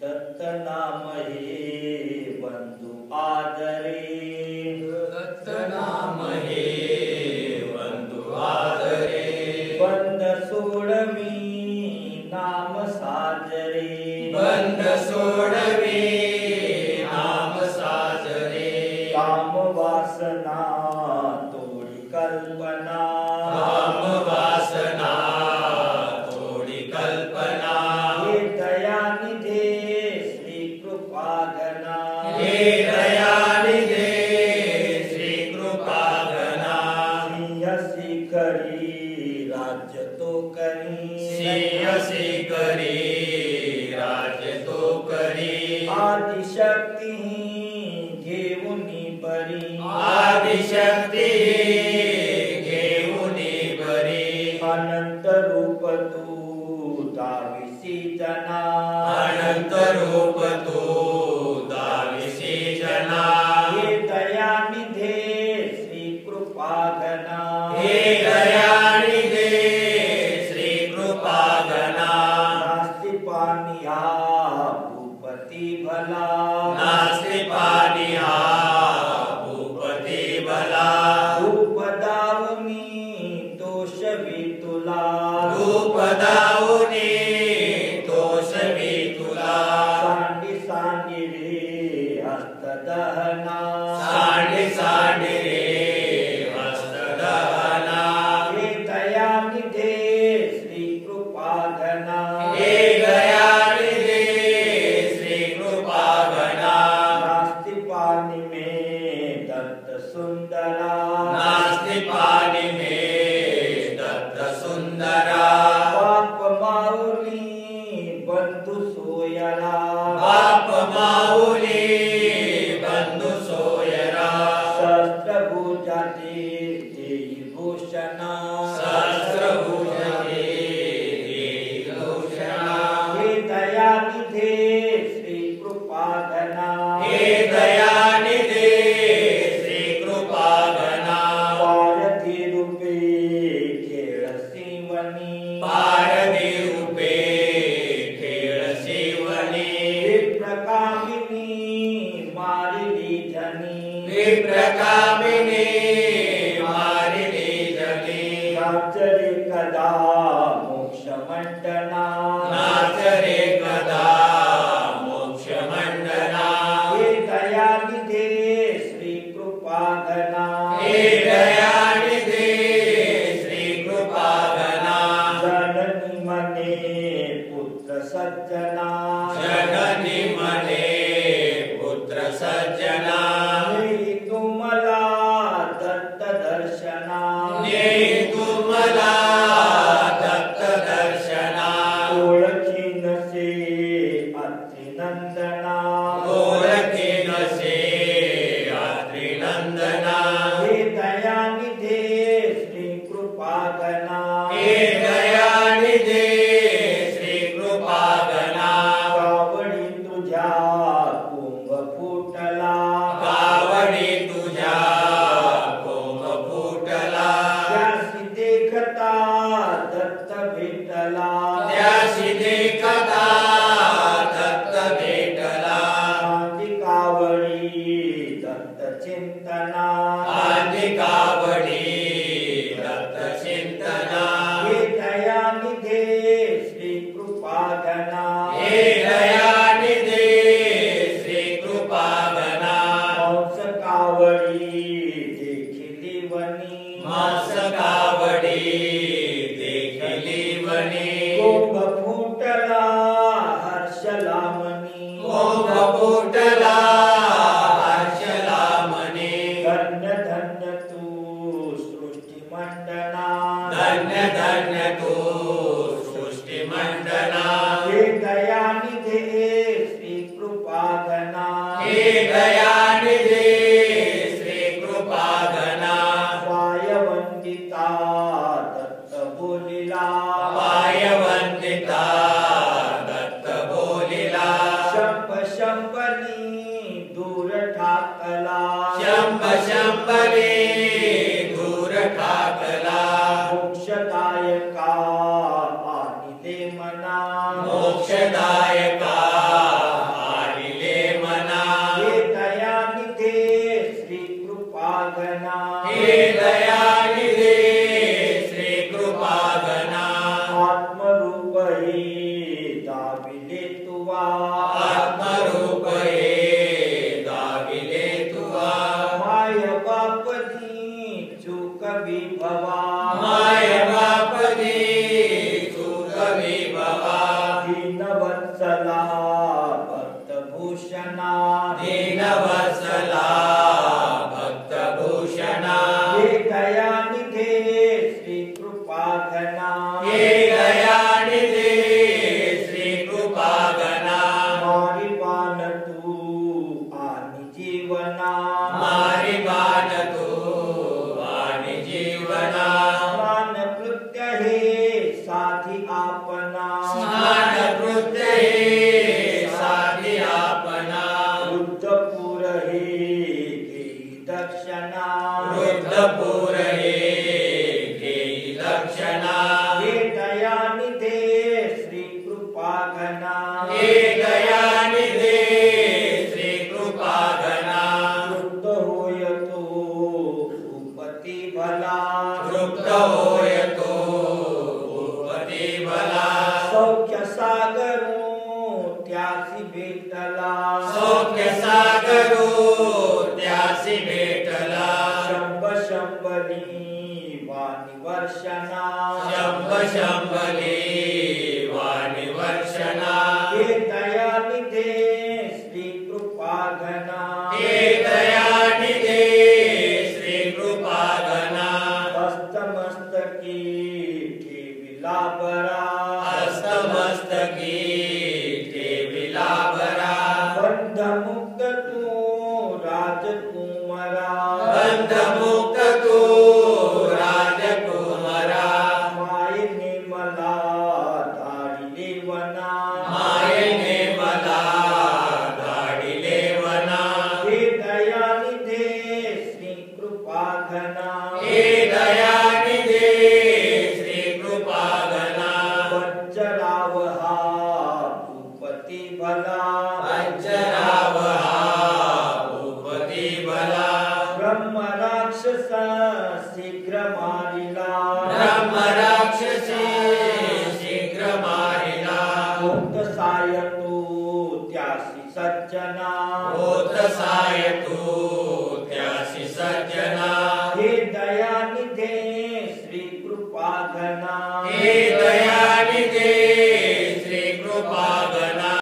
दत्त नाम हे बंधु आदरे, दत्त नाम हे बंधु आदरे, बंध सोडवी नाम साजरे, बंध सोडवी नाम साजरे, काम वासना तोडी कल्पना, काम वासना तोडी कल्पना, हे दयानिधे श्री कृपाघना, हे दयानिधे श्री कृपाघना, सिंहसी करी राज्य तो करी, सिंहसी करी राज्य तो करी, आदिशक्ती घेऊनी परी, आदिशक्ती घेऊनी बरी, अनंत रूप तू दाविसी जना, अनंत रूप तू दाविसी जना, हे दयानिधे श्री कृपाघना, हे दयानिधे श्री कृपाघना, नास्ति पानिया भूपती भला, नास्ति पानिया भूपती भला, रूप दावनी दोष वितुला, रूप दाऊनी दोष तुला, सांडी सांडी रे हस्तदहना, सांडी सांडी रे हस्तदहना, हे दयानिधे श्री कृपाघना, हे दयानिधे श्री कृपाघना, नास्ति पानी में दत्त सुंदरा, नास्ति पानी में दत्त सुंदरा, पाप माऊली बंधु सोयरा, बाप माऊली बंधु सोयरा, सहस्त्रभुजा देई भूषणा, सहस्रभुज देई भूषणा, हे दयानिधे श्री कृपाघना, हे दयानिधे श्री कृपाघना, पारधी रूपे खेळसीवनी, पारधी रूपे खेळसीवनी, विप्रकामिनी मारिली जनी, विप्रकामिनी मारिली जनी, नाचरे कदा मोक्ष मंडना, नाच रे कदा मोक्ष मंडना, हे दयानिधे श्री कृपाघना, हे दयानिधे श्री कृपाघना, जननी मने पुत्र सज्जना, जननी मने पुत्र सज्जना, नेई तुम्हाला दत्त दर्शना, नेई तुम्हाला दत्त दर्शना, ओळखी नसे अत्रिनंदना, ओळखी नसे अत्रिनंदना, हे दयानिधे श्री कृपाघना, हे दयानिधे श्री कृपाघना, कावडी तुझ्या कुंभ फुटला, कावडी तुझ्या कोंभ फुटला, त्यासी देखता दत्त भेटला, त्याशी देखता दत्त भेटला, आदि कावडी दत्त चिंतना, आदि कावडी दत्त चिंतना, हे दयानिधे श्री कृपाघना, हे दयानिधे श्री कृपाघना, मांस कावडी देखिली वनी, मास कावडी देखली वनी, कुंभ फुटला हर्षला मनी, कोंभ फुटला हर्षला मनी, धन्य धन्य तू सृष्टी मंडना, धन्य धन्य तू सृष्टी मंडना, हे दयानिधे श्री कृपाघना, हे दयानिधे श्री कृपाघना, पायवंदिता दत्त बोलिला, पायवंदिता दत्त बोलिला, शंभ शंभनी दूर ठाकला, शंभ शंभरी दूर ठाकला, मोक्षदायका आणि दे मना, मोक्षदायका दाविले तुवा आत्मरूप हे दाविले तुवा माय बापनी चूक विभवा माय बापनी चूक विभवा दीनवत्सला भक्तभूषणा दीनवत्सला भक्तभूषणा हे दयानिधे श्री कृपाघना हे दयानिधे श्री कृपागणा मारी बाण तू आणि जीवना मारी बाण तू आणि जीवना स्नानकृत्य हे साधी आपणा स्नानकृत्य हे साधी आपणा वृद्धपूर हे घेई दक्षिणा वृद्धपूर हे घेई दक्षिणा हे दयानिधे श्री कृपाघना हे दयानिधे श्री कृपागणा तृप्त होय तो भूपती भला तृप्त होय तो भूपती भला सौख्य सागरो त्यासी भेटला सौख्य सागरो त्यासी भेटला शंभ शंभनी वाणी वर्षणा शंभ शंभली वाणी वर्षणा हे दयानिधे श्री कृपाघना हे दयानिधे श्री कृपागणा हस्तमस्तकी ठेविला बरा हस्तमस्तकी ठेविला बरा बंधमुक्त तू राजकुमारा बंधमुक्त तू राजकुमारा मायेने मला धाडिले वना मायेने मला धाडिले वना हे दयानिधे श्री कृपाघना हे दयानिधे श्री कृपागणा वज्राव हा भूपती भला वज्राव हा भूपती भला ब्रह्म राक्षस शीघ्र मारिला ब्रह्म राक्षसी शीघ्र मारिला होत साय तू त्यासी सज्जना होत साय तू